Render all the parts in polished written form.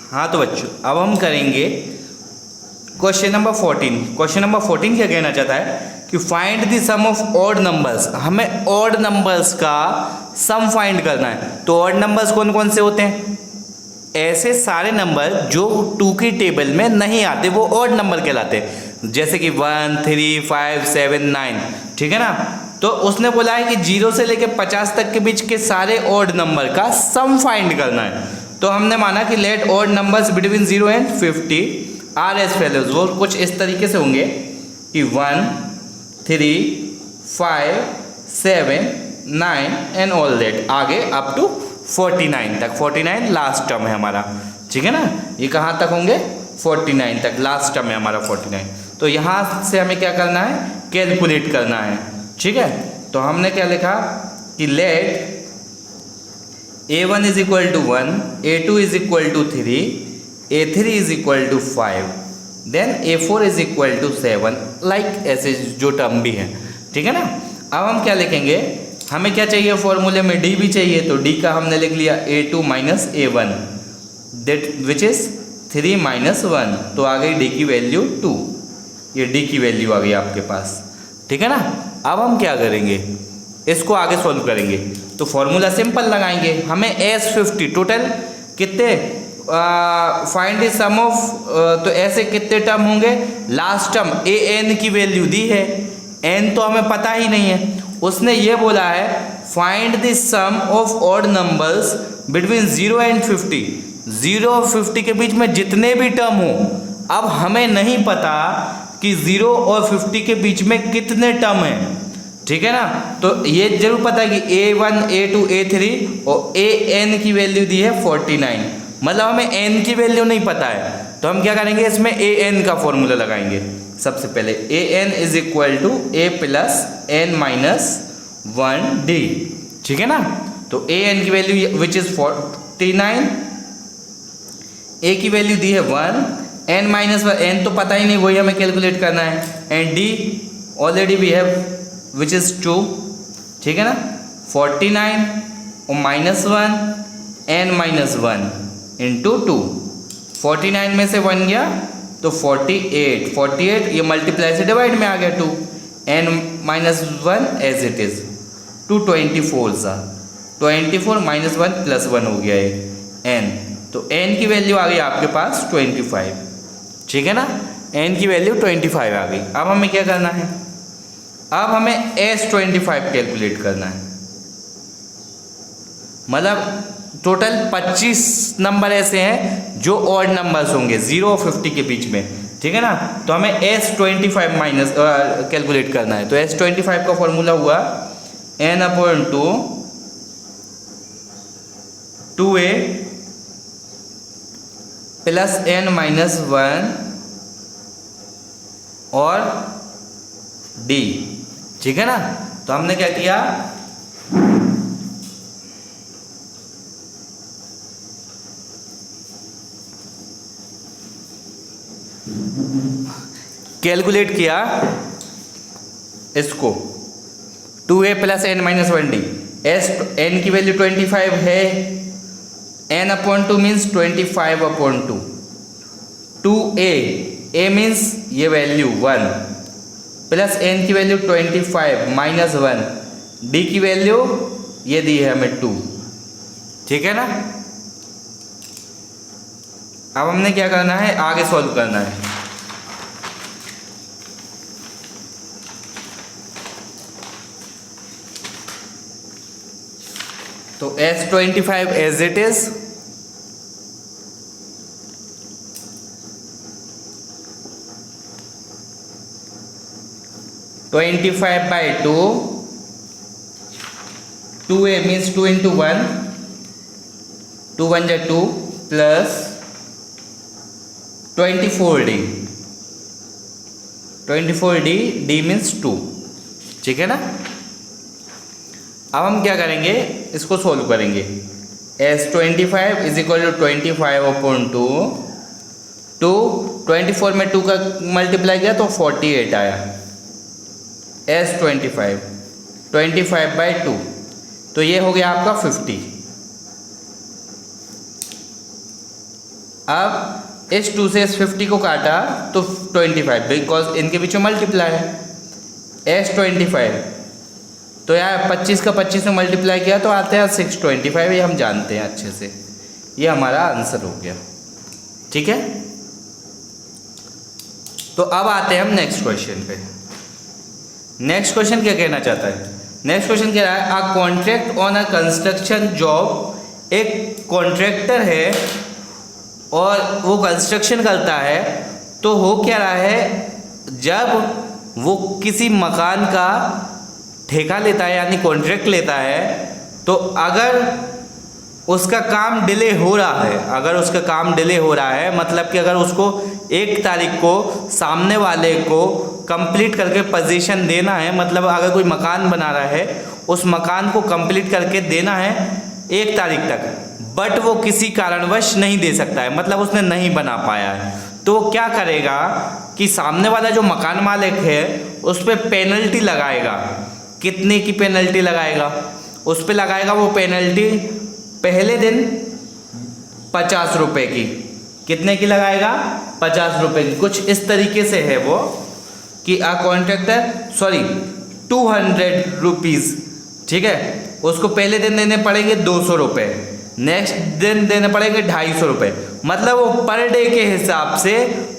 हाँ तो बच्चों अब हम करेंगे क्वेश्चन नंबर 14। क्वेश्चन नंबर 14 क्या कहना चाहता है कि find the sum of odd numbers. हमें ऑड नंबर्स का सम फाइंड करना है। तो ऑड नंबर्स कौन कौन से होते हैं? ऐसे सारे नंबर जो 2 की टेबल में नहीं आते वो ऑड नंबर कहलाते हैं। जैसे कि 1, 3, 5, 7, 9, ठीक है ना। तो उसने बोला है कि 0 से लेकर 50 तक के बीच के सारे ऑड नंबर का सम फाइंड करना है। तो हमने माना कि let odd numbers between 0 and 50 are as follows. वो कुछ इस तरीके से होंगे कि 1, 3, 5, 7, 9 एंड ऑल दैट आगे अप टू 49 तक। 49 लास्ट टर्म है हमारा, ठीक है ना। ये कहाँ तक होंगे? 49 तक लास्ट टर्म है हमारा 49। तो यहाँ से हमें क्या करना है? कैलकुलेट करना है, ठीक है। तो हमने क्या लिखा कि let A1 is equal to 1, A2 is equal to 3, A3 is equal to 5, then A4 is equal to 7, like ऐसे जो टर्म भी है, ठीक है ना। अब हम क्या लिखेंगे? हमें क्या चाहिए फॉर्मूले में? D भी चाहिए। तो D का हमने लिख लिया A2 minus A1 that which is 3 minus 1। तो आ गई D की वैल्यू 2। ये D की वैल्यू आ गई आपके पास, ठीक है ना। अब हम क्या करेंगे? इसको आगे सॉल्व करेंगे। तो फॉर्मूला सिंपल लगाएंगे। हमें S50 टोटल कितने फाइंड द सम ऑफ, तो ऐसे कितने टर्म होंगे? लास्ट टर्म AN की वैल्यू दी है, N तो हमें पता ही नहीं है। उसने ये बोला है find the sum of odd numbers between 0 and 50। 0 और 50 के बीच में जितने भी टर्म हो। अब हमें नहीं पता कि 0 और 50 के बीच में कितने टर्म हैं, ठीक है ना। तो ये जरूर पता है कि A1, A2, A3 और AN की वैल्यू दी है 49। मतलब हमें N की वैल्यू नहीं पता है। तो हम क्या करेंगे? इसमें AN का फॉर्मूला लगाएंगे। सबसे पहले AN is equal to A plus N minus 1D, ठीक है ना। तो AN की वैल्यू विच इज 49, A की वैल्यू दी है 1, N माइनस 1, N तो पता ही नहीं, वही हमें कैलकुलेट करना है। And D already we have which is 2, ठीक है ना। 49 और माइनस 1 N माइनस 1 इंटू 2। 49 में से 1 गया तो 48। 48 ये मल्टीप्लाई से डिवाइड में आ गया 2। N minus 1 as it is 224 सा 24 माइनस 1 प्लस 1 हो गया है N। तो N की वैल्यू आ गई आपके पास 25, ठीक है ना। N की वैल्यू 25 आ गई। अब हमें क्या करना है? अब हमें S25 कैलकुलेट करना है। मतलब टोटल 25 नंबर ऐसे हैं जो ऑड नंबर्स होंगे 0 और 50 के बीच में, ठीक है ना। तो हमें S25 माइनस कैलकुलेट करना है। तो S25 का फॉर्मूला हुआ N/2 2A plus N minus 1 और D, ठीक है ना। तो हमने क्या किया? कैलकुलेट किया इसको 2A plus N minus 1D। N की वैल्यू 25 है, N/2 मीन्स 25/2। 2A मीन्स ये वैल्यू 1 प्लस N की वैल्यू 25 माइनस 1, D की वैल्यू ये दी है हमें 2, ठीक है ना। अब हमने क्या करना है? आगे सॉल्व करना है। तो S25 as it is 25/2, 2A means 2 into 1, 2 1 जा 2 plus 24D, 24D, D means 2, ठीक है ना। अब हम क्या करेंगे? इसको सोल्व करेंगे। S25 is equal to 25/2 to 24 में 2 का मल्टीप्लाई किया तो 48 आया। S25 25/2 तो ये हो गया आपका 50। अब इस 2 से इस 50 को काटा तो 25, बिकॉज इनके बीच में मल्टीप्लाई है एस 25। तो यार 25 का 25 में मल्टीप्लाई किया तो आते हैं 625, ये हम जानते हैं अच्छे से। ये हमारा आंसर हो गया। ठीक है, तो अब आते हैं हम नेक्स्ट क्वेश्चन पे। नेक्स्ट क्वेश्चन क्या कहना चाहता है? नेक्स्ट क्वेश्चन कह रहा है a contract on a construction job. एक कॉन्ट्रैक्टर है और वो कंस्ट्रक्शन करता है, तो हो क्या रहा है, जब वो किसी मकान का ठेका लेता है यानी कॉन्ट्रैक्ट लेता है, तो अगर उसका काम डिले हो रहा है, अगर उसका काम डिले हो रहा है मतलब कि अगर उसको 1 तारीख को सामने वाले को कंप्लीट करके पोजीशन देना है, मतलब अगर कोई मकान बना रहा है उस मकान को कंप्लीट करके देना है 1 तारीख तक, बट वो किसी कारणवश नहीं दे सकता है, मतलब उसने नहीं बना पाया है, तो वो क्या करेगा कि सामने वाला जो मकान मालिक है उस पर पेनल्टी लगाएगा। कितने की पेनल्टी लगाएगा? उस पर लगाएगा वो पेनल्टी पहले दिन 50 रुपये की। कितने की लगाएगा? 50 रुपये की। कुछ इस तरीके से है वो कि अ कॉन्ट्रैक्टर 200 रुपीज़, ठीक है, उसको पहले दिन देने पड़ेंगे 200 रुपये, नेक्स्ट दिन देने पड़ेंगे 250 रुपये, मतलब वो पर डे के हिसाब से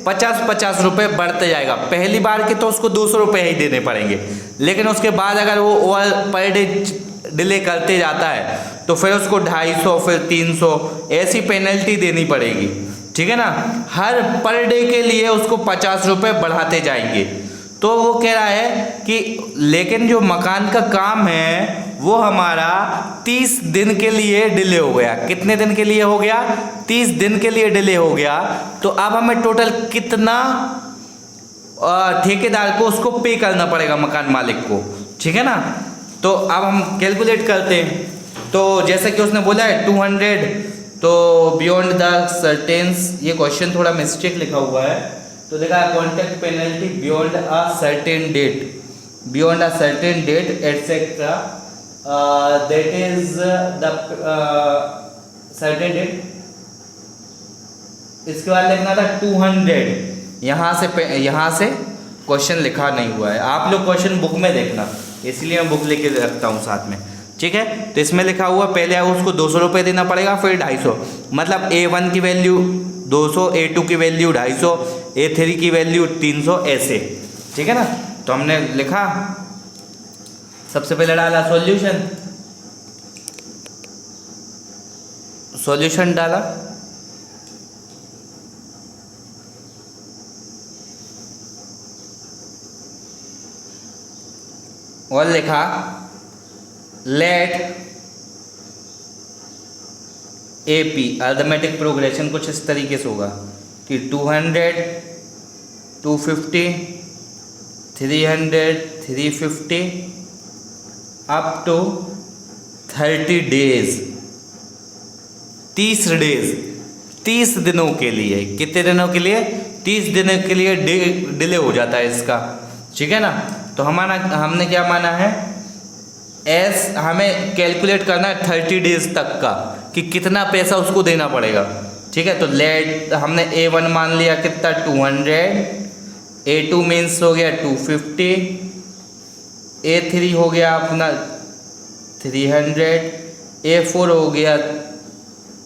50-50 रुपये बढ़ते जाएगा। पहली बार के तो उसको 200 रुपये ही देने पड़ेंगे, लेकिन उसके बाद अगर वो और पर डे डिले करते जाता है तो फिर उसको 250, फिर 300 ऐसी पेनल्टी देनी पड़ेगी। ठीक है ना, हर पर डे के लिए उसको 50 रुपये बढ़ाते जाएंगे। तो वो कह रहा है कि लेकिन जो मकान का काम है वो हमारा 30 दिन के लिए डिले हो गया। कितने दिन के लिए हो गया? 30 दिन के लिए डिले हो गया। तो अब हमें टोटल कितना ठेकेदार को उसको पे करना पड़ेगा, मकान मालिक को। ठीक है ना, तो अब हम कैलकुलेट करते हैं। तो जैसे कि उसने बोला है 200, तो बियॉन्ड द सर्टेन्स, ये क्वेश्चन थोड़ा मिस्टेक लिखा हुआ है, तो लिखा है contract penalty beyond a certain date, beyond a certain date etcetera, that is the certain date. इसके बाद लिखना था 200, यहाँ से क्वेश्चन लिखा नहीं हुआ है। आप लोग क्वेश्चन बुक में देखना, इसलिए मैं बुक लेके रखता हूँ साथ में। ठीक है, तो इसमें लिखा हुआ पहले उसको 200 रुपये देना पड़ेगा, फिर 250, मतलब A1 की वैल्यू 200, A2 की वैल्यू 250, A3 की वैल्यू 300, ऐसे। ठीक है ना, तो हमने लिखा, सबसे पहले डाला सॉल्यूशन डाला, और लिखा लेट AP अर्थमेटिक प्रोग्रेशन कुछ इस तरीके से होगा कि 200, 250, 300, 350 अप टू 30 डेज, 30 डेज, 30 दिनों के लिए। कितने दिनों के लिए? 30 दिनों के लिए डिले हो जाता है इसका। ठीक है ना, तो हमने क्या माना है, हमें कैलकुलेट करना है 30 डेज तक का कि कितना पैसा उसको देना पड़ेगा। ठीक है, तो लेट हमने A1 मान लिया कितना 200, A2 मीन्स हो गया 250, A3 हो गया अपना 300, A4 हो गया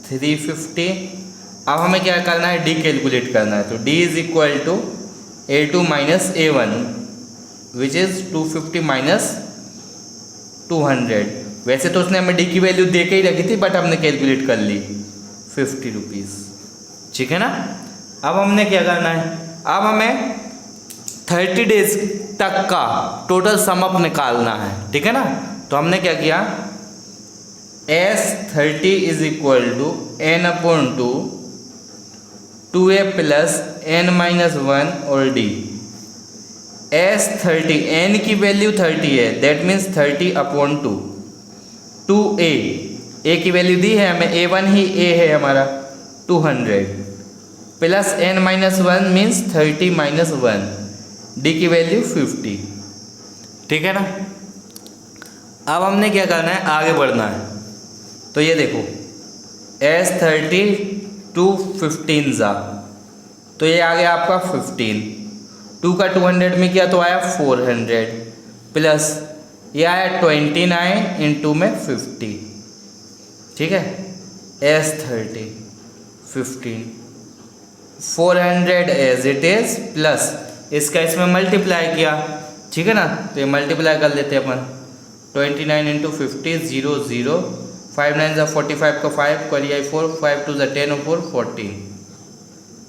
350। अब हमें क्या करना है, डी कैलकुलेट करना है। तो D is equal to A2 minus A1 which is 250 minus 200। वैसे तो उसने हमें डी की वैल्यू दे के ही रखी थी, बट हमने कैलकुलेट कर ली 50 रुपीज़। ठीक है ना, अब हमने क्या करना है, अब हमें 30 डेज तक का टोटल सम अप निकालना है। ठीक है ना, तो हमने क्या किया, S30 is equal to n/2 2a plus n-1 और d। S30 n की वैल्यू 30 है, दैट मीन्स 30/2 2a, a की वैल्यू दी है हमें, A1 ही a है हमारा 200 प्लस n-1 मीन्स 30-1, d की वैल्यू 50। ठीक है ना, अब हमने क्या करना है, आगे बढ़ना है। तो ये देखो S30 2 15 ज़ा, तो ये आ गया आपका 15। 2 का 200 में किया तो आया 400 प्लस ये आया 29 इंटू में 50, ठीक है। S30 15 400 as it is plus इसका इसमें मल्टीप्लाई किया, ठीक है ना, तो ये मल्टीप्लाई कर लेते हैं अपन। 29 इंटू 50 0 0 5 9 ज़ा 45 का 5 करिए 4 5 2 ज़ा 10 और 4 14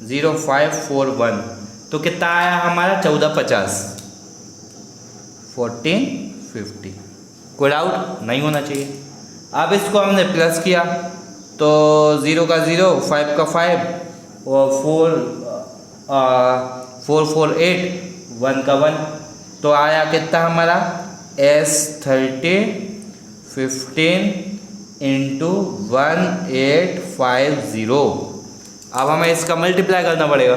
0 5 4 1, तो कितना आया हमारा 1450 1450। कोई डाउट नहीं होना चाहिए। अब इसको हमने प्लस किया तो 0 का 0 5 का 5 और 4 4 8 1 का 1, तो आया कितना हमारा S30 15 इंटू 1850। अब हमें इसका मल्टीप्लाई करना पड़ेगा,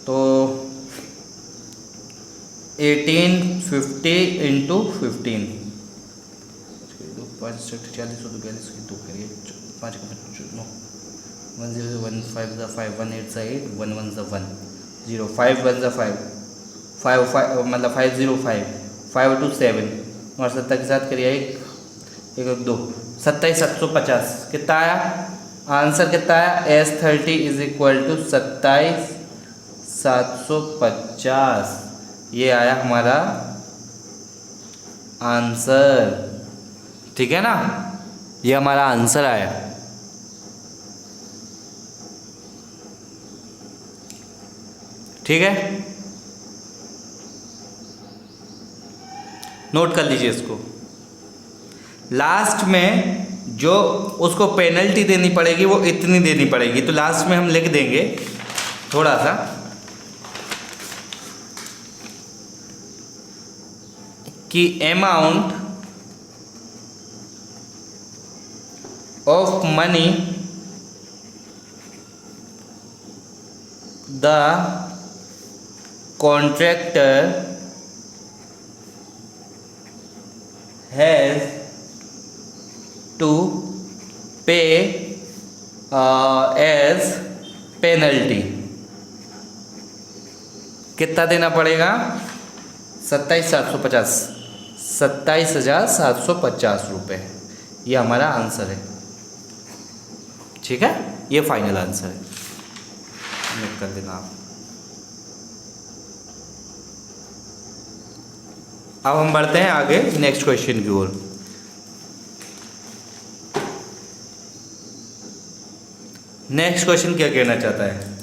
तो 1850 इंटू 15 5 40 42 2 करिए 5 9 1 0 1 5 ज़ा 5 1 8 ज़ा 8 1 1 ज़ा 1 0 5 1 ज़ा 5 5 5 मतलब 5 0 5 5 2 7 और 70 के साथ करिए 1 1 2 27 750। कितना आया आंसर, कितना आया S30 इज इक्वल टू 27 750। ये आया हमारा आंसर, ठीक है ना, ये हमारा आंसर आया। ठीक है, नोट कर लीजिए इसको। लास्ट में जो उसको पेनल्टी देनी पड़ेगी वो इतनी देनी पड़ेगी, तो लास्ट में हम लिख देंगे थोड़ा सा कि amount of money the contractor has to pay as penalty. कितना देना पड़ेगा 27,750 27,750 रुपये, ये हमारा आंसर है। ठीक है, ये फाइनल आंसर है, नोट कर देना आप। अब हम बढ़ते हैं आगे नेक्स्ट क्वेश्चन की ओर। नेक्स्ट क्वेश्चन क्या कहना चाहता है?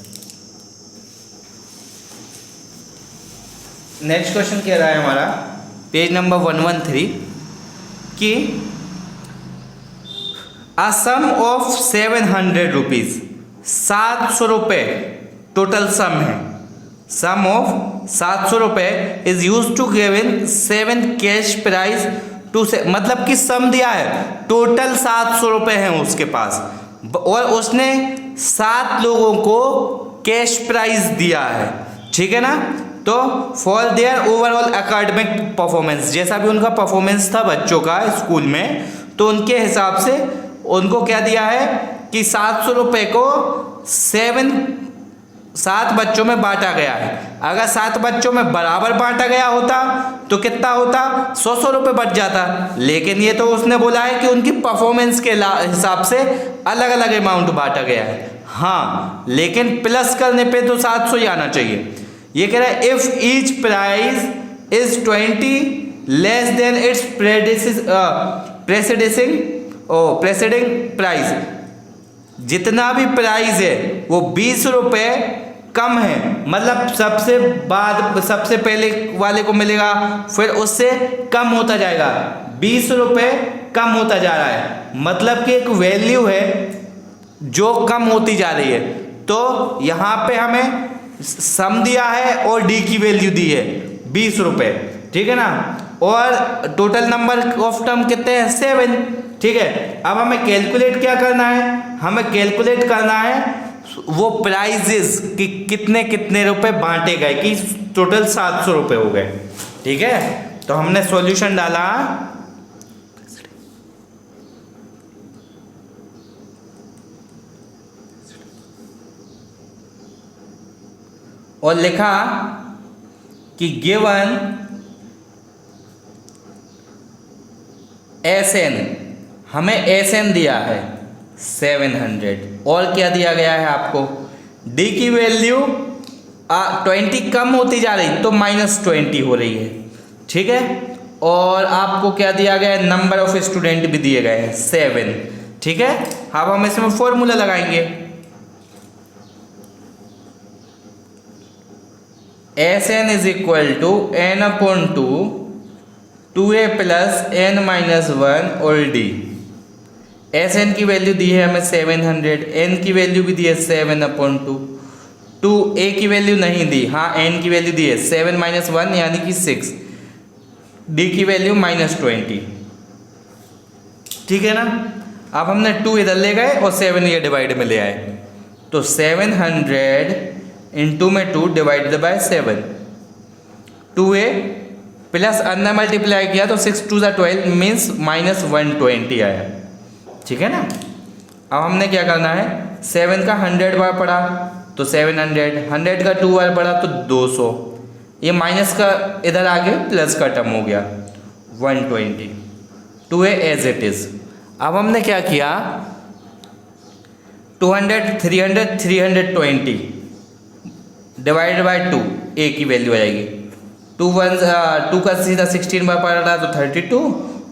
नेक्स्ट क्वेश्चन कह रहा है हमारा पेज नंबर 113 कि अ सम ऑफ 700 रुपीज़, 700 रुपये टोटल सम है। सम ऑफ 700 रुपये is use to given 7 cash prize to से, मतलब कि सम दिया है, टोटल 700 रुपये हैं उसके पास और उसने 7 लोगों को कैश प्राइज दिया है। ठीक है ना, तो for their overall academic performance, जैसा भी उनका परफॉर्मेंस था बच्चों का स्कूल में, तो उनके हिसाब से उनको क्या दिया है कि 700 रुपये को 7 बच्चों में बांटा गया है। अगर 7 बच्चों में बराबर बांटा गया होता तो कितना होता, 100 रुपये बच जाता। लेकिन ये तो उसने बोला है कि उनकी परफॉर्मेंस के हिसाब से अलग अलग अमाउंट बांटा गया है। हाँ, लेकिन प्लस करने पे तो 700 ही आना चाहिए। ये कह रहा है if each prize is 20 less than its preceding price, जितना भी प्राइस है वो 20 रुपये कम है, मतलब सबसे पहले वाले को मिलेगा, फिर उससे कम होता जाएगा, 20 रुपये कम होता जा रहा है, मतलब कि एक वैल्यू है जो कम होती जा रही है। तो यहाँ पे हमें सम दिया है और डी की वैल्यू दी है 20 रुपये, ठीक है ना, और टोटल नंबर ऑफ टर्म कितने हैं 7। ठीक है, अब हमें कैलकुलेट क्या करना है, हमें कैलकुलेट करना है वो प्राइजेस कि कितने कितने रुपए बांटे गए, कि टोटल 700 रुपये हो गए। ठीक है, तो हमने सॉल्यूशन डाला और लिखा कि गिवन SN, हमें SN दिया है 700 और क्या दिया गया है आपको, D की वैल्यू 20 कम होती जा रही तो -20 हो रही है, ठीक है। और आपको क्या दिया गया है, नंबर ऑफ स्टूडेंट भी दिए गए हैं 7, ठीक है। अब हम इसमें फॉर्मूला लगाएंगे, SN is equal to n/2 2a plus n-1 और D। SN की वैल्यू दी है हमें 700, n की वैल्यू भी दी है 7/2, 2a की वैल्यू नहीं दी, हाँ n की वैल्यू दी है 7 - 1 यानी कि 6, D की वैल्यू -20, ठीक है ना। अब हमने 2 इधर ले गए और 7 ये डिवाइड में ले आए, तो 700 इंटू में 2 डिवाइडेड बाय 7, 2a प्लस अंदर मल्टीप्लाई किया तो 6 × 2 = 12 मीन्स -120 आया, ठीक है ना। अब हमने क्या करना है, 7 का 100 बार पढ़ा तो 700, 100 का 2 बार पढ़ा तो 200, ये माइनस का इधर आगे प्लस का टर्म हो गया 120, 2a एज इट इज। अब हमने क्या किया, 200 300 320 डिवाइडेड बाय 2, a की वैल्यू आ जाएगी, 2 का सीधा 16 बार पढ़ा तो 32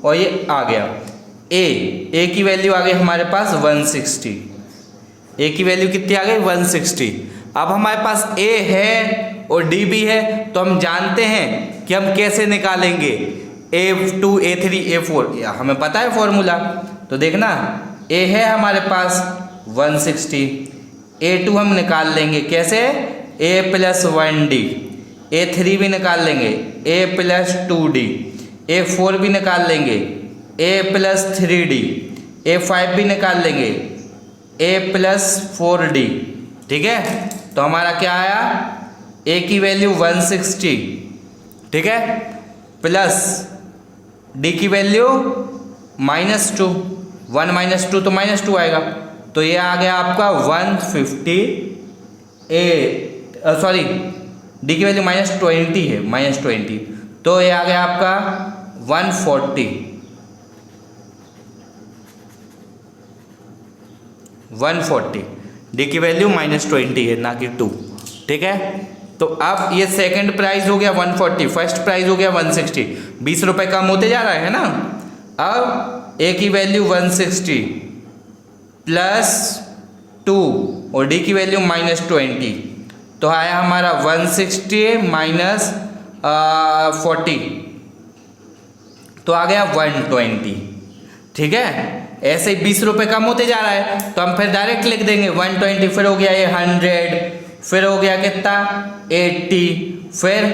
और ये आ गया a की वैल्यू आ गई हमारे पास 160, a की वैल्यू कितनी आ गई 160। अब हमारे पास a है और d भी है, तो हम जानते हैं कि हम कैसे निकालेंगे a2 a3 a4, हमें पता है फॉर्मूला। तो देखना a है हमारे पास 160, a2 हम निकाल लेंगे कैसे, a + 1d, a3 भी निकाल लेंगे a + 2d, a4 भी निकाल लेंगे a + 3d, a5 भी निकाल लेंगे a + 4d, ठीक है। तो हमारा क्या आया, a की वैल्यू 160, ठीक है, प्लस d की वैल्यू -2, 1 - 2 तो -2 आएगा, तो ये आ गया आपका 158, सॉरी d की वैल्यू -20 है, -20, तो ये आ गया आपका 140, 140, डी की वैल्यू -20 है ना कि 2, ठीक है। तो अब ये सेकंड प्राइस हो गया 140, फर्स्ट प्राइस हो गया 160, 20 रुपये कम होते जा रहा है ना। अब ए की वैल्यू 160 प्लस 2 और डी की वैल्यू -20, तो आया हमारा 160 माइनस 40, तो आ गया 120, ठीक है। ऐसे ही 20 रुपये कम होते जा रहा है, तो हम फिर डायरेक्ट लिख देंगे 120, फिर हो गया ये 100, फिर हो गया कितना 80, फिर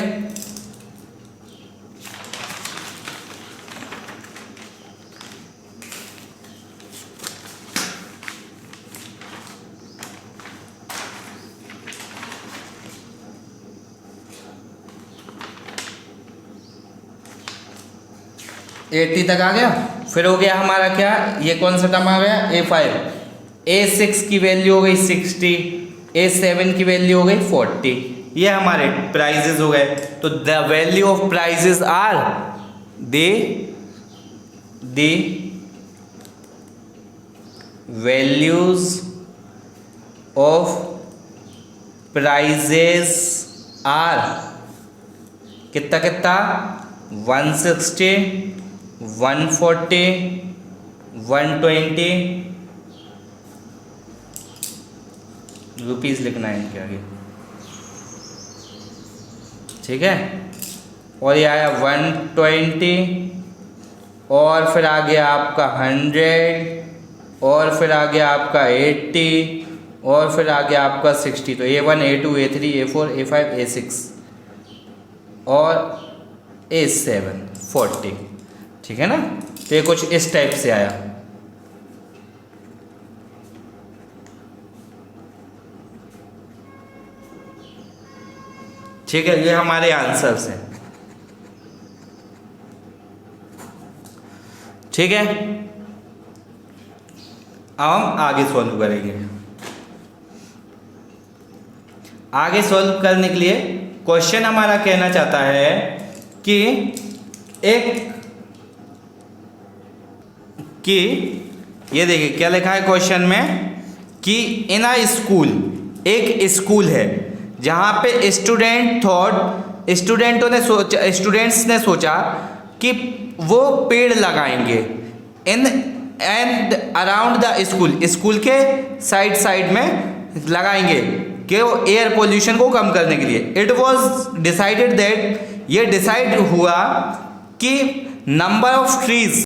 एट्टी तक आ गया। फिर हो गया हमारा क्या, ये कौन सा टर्म आ गया A5, A6 की वैल्यू हो गई 60, A7 की वैल्यू हो गई 40, ये हमारे प्राइजेस हो गए। तो the value of prizes are the values of prizes are कितना कितना 160, 140, 120 रुपीज़ लिखना है इनके आगे, ठीक है। और ये आया 120, और फिर आ गया आपका 100, और फिर आ गया आपका 80, और फिर आ गया आपका 60। तो A1, A2, A3, A4, A5, A6 और A7 40, ठीक है ना। तो ये कुछ इस टाइप से आया। ठीक है, ये हमारे आंसर्स हैं, ठीक है। अब हम आगे सॉल्व करेंगे। आगे सॉल्व करने के लिए क्वेश्चन हमारा कहना चाहता है कि ये देखिए क्या लिखा है क्वेश्चन में कि इन अ स्कूल, एक स्कूल है जहाँ पे स्टूडेंट्स ने सोचा कि वो पेड़ लगाएंगे in and around the school के साइड में लगाएंगे कि वो एयर पोल्यूशन को कम करने के लिए। इट वॉज डिसाइडेड दैट, ये डिसाइड हुआ कि नंबर ऑफ ट्रीज